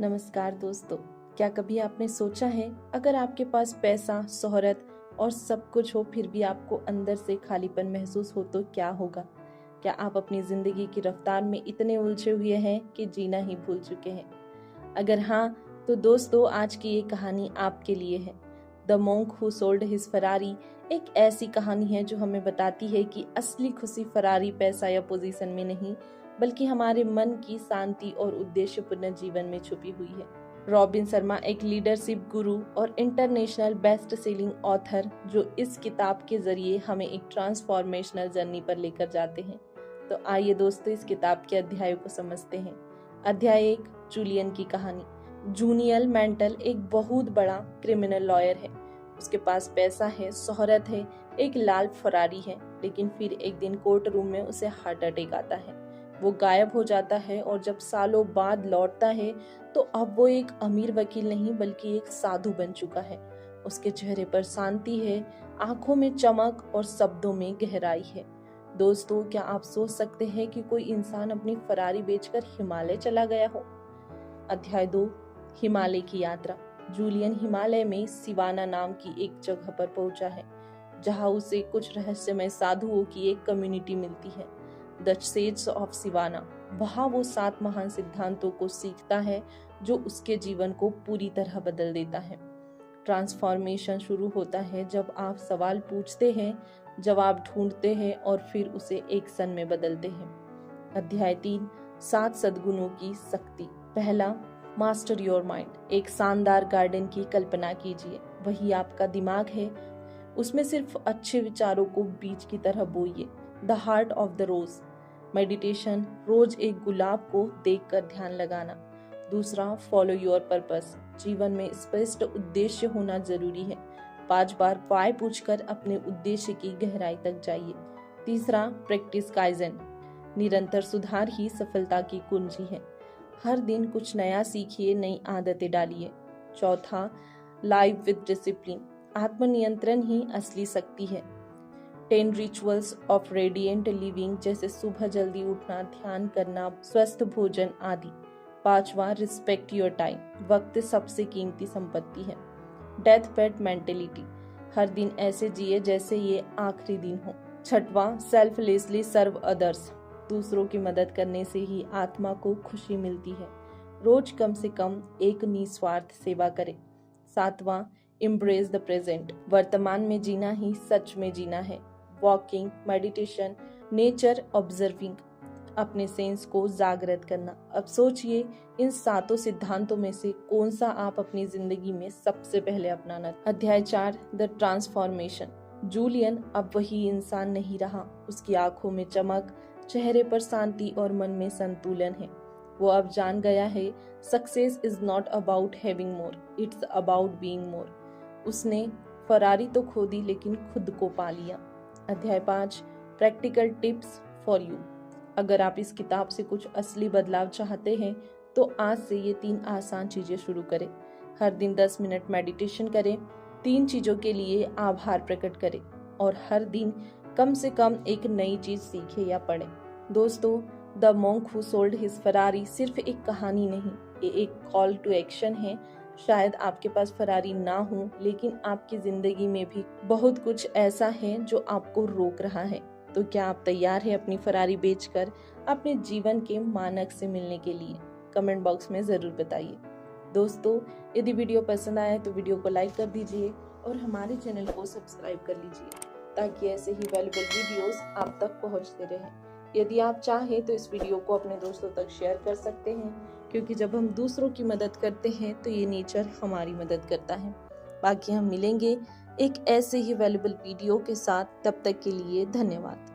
नमस्कार दोस्तों, क्या कभी आपने सोचा है अगर आपके पास पैसा, शोहरत और सब कुछ हो फिर भी आपको अंदर से खालीपन महसूस हो तो क्या होगा? क्या आप अपनी जिंदगी की रफ्तार में इतने उलझे हुए हैं कि जीना ही भूल चुके हैं? अगर हाँ, तो दोस्तों आज की ये कहानी आपके लिए है। The monk who sold his Ferrari एक ऐसी कहानी है जो हमें बताती है कि असली खुशी फरारी, पैसा या पोजीशन में नहीं, बल्कि हमारे मन की शांति और उद्देश्यपूर्ण जीवन में छुपी हुई है। रॉबिन शर्मा एक लीडरशिप गुरु और इंटरनेशनल बेस्ट सेलिंग ऑथर जो इस किताब के जरिए हमें एक ट्रांसफॉर्मेशनल जर्नी पर लेकर जाते हैं। तो आइए दोस्तों इस किताब के अध्यायों को समझते हैं। अध्याय 1, जूलियन की कहानी। जूनियल मेंटल एक बहुत बड़ा क्रिमिनल लॉयर है। उसके पास पैसा है, शोहरत है, एक लाल फरारी है, लेकिन फिर एक दिन कोर्ट रूम में उसे हार्ट अटैक आता है। वो गायब हो जाता है और जब सालों बाद लौटता है तो अब वो एक अमीर वकील नहीं बल्कि एक साधु बन चुका है। उसके चेहरे पर शांति है, आंखों में चमक और शब्दों में गहराई है। दोस्तों, क्या आप सोच सकते हैं कि कोई इंसान अपनी फरारी बेचकर हिमालय चला गया हो? अध्याय 2, हिमालय की यात्रा। जूलियन हिमालय में सिवाना नाम की एक जगह पर पहुंचा है, जहां उसे कुछ रहस्यमय साधुओं की एक कम्युनिटी मिलती है, द सेज ऑफ सिवाना। वहां वो 7 महान सिद्धांतों को सीखता है जो उसके जीवन को पूरी तरह बदल देता है। ट्रांसफॉर्मेशन शुरू होता है जब आप सवाल पूछते हैं, जवाब ढूंढते हैं और फिर उसे एक्शन में बदलते हैं। अध्याय 3, 7 सद्गुणों की शक्ति। पहला, मास्टर योर माइंड। एक शानदार गार्डन की कल्पना कीजिए, वही आपका दिमाग है। उसमें सिर्फ अच्छे विचारों को बीज की तरह बोइए। The heart of the rose. Meditation, रोज एक गुलाब को देखकर ध्यान लगाना। दूसरा, फॉलो योर पर्पस। जीवन में स्पष्ट उद्देश्य होना जरूरी है। 5 बार वाई पूछकर अपने उद्देश्य की गहराई तक जाइए। तीसरा, प्रैक्टिस काइजन। निरंतर सुधार ही सफलता की कुंजी है। हर दिन कुछ नया सीखिए, नई आदतें डालिए। चौथा, लाइव विद डिसिप्लिन। आत्मनियंत्रण ही असली शक्ति है। 10 रिचुअल्स ऑफ रेडिएंट लिविंग, जैसे सुबह जल्दी उठना, ध्यान करना, स्वस्थ भोजन आदि। 5वां, रिस्पेक्ट योर टाइम। वक्त सबसे कीमती संपत्ति है। Death bed mentality. हर दिन ऐसे जिए जैसे ये आखिरी दिन हो। 6वां, सेल्फलेसली सर्व अदर्स। दूसरों की मदद करने से ही आत्मा को खुशी मिलती है। रोज कम से कम एक निस्वार्थ सेवा करें। 7वां, एम्ब्रेस द प्रेजेंट। वर्तमान में जीना ही सच में जीना है। वॉकिंग, मेडिटेशन, नेचर ऑब्जर्विंग, अपने सेंस को जागृत करना। अब सोचिए, इन 7 सिद्धांतों में से कौन सा आप अपनी जिंदगी में सबसे पहले अपनाना। अध्याय 4, द ट्रांसफॉर्मेशन। जूलियन अब वही इंसान नहीं रहा। उसकी आंखों में चमक, चेहरे पर शांति और मन में संतुलन है। वो अब जान गया है, success is not about having more, it's about being more. उसने फरारी तो खो दी लेकिन खुद को पा लिया। अध्याय 5, प्रैक्टिकल टिप्स फॉर यू। अगर आप इस किताब से कुछ असली बदलाव चाहते हैं तो आज से ये 3 आसान चीजें शुरू करें। हर दिन 10 मिनट मेडिटेशन करें, 3 चीजों के लिए आभार प्रकट करें और हर दिन कम से कम एक नई चीज सीखें या पढ़ें। दोस्तों, the monk who sold his Ferrari सिर्फ एक कहानी नहीं, ये एक कॉल टू एक्शन है। शायद आपके पास फरारी ना हो, लेकिन आपकी जिंदगी में भी बहुत कुछ ऐसा है जो आपको रोक रहा है। तो क्या आप तैयार हैं अपनी फरारी बेचकर अपने जीवन के मानक से मिलने के लिए? कमेंट बॉक्स में जरूर बताइए। दोस्तों, यदि वीडियो पसंद आया तो वीडियो को लाइक कर दीजिए और हमारे चैनल को सब्सक्राइब कर लीजिए ताकि ऐसे ही वैल्यूएबल वीडियोस आप तक पहुंचते रहें। यदि आप चाहें तो इस वीडियो को अपने दोस्तों तक शेयर कर सकते हैं, क्योंकि जब हम दूसरों की मदद करते हैं तो ये नेचर हमारी मदद करता है। बाकी हम मिलेंगे एक ऐसे ही वैल्यूएबल वीडियो के साथ। तब तक के लिए धन्यवाद।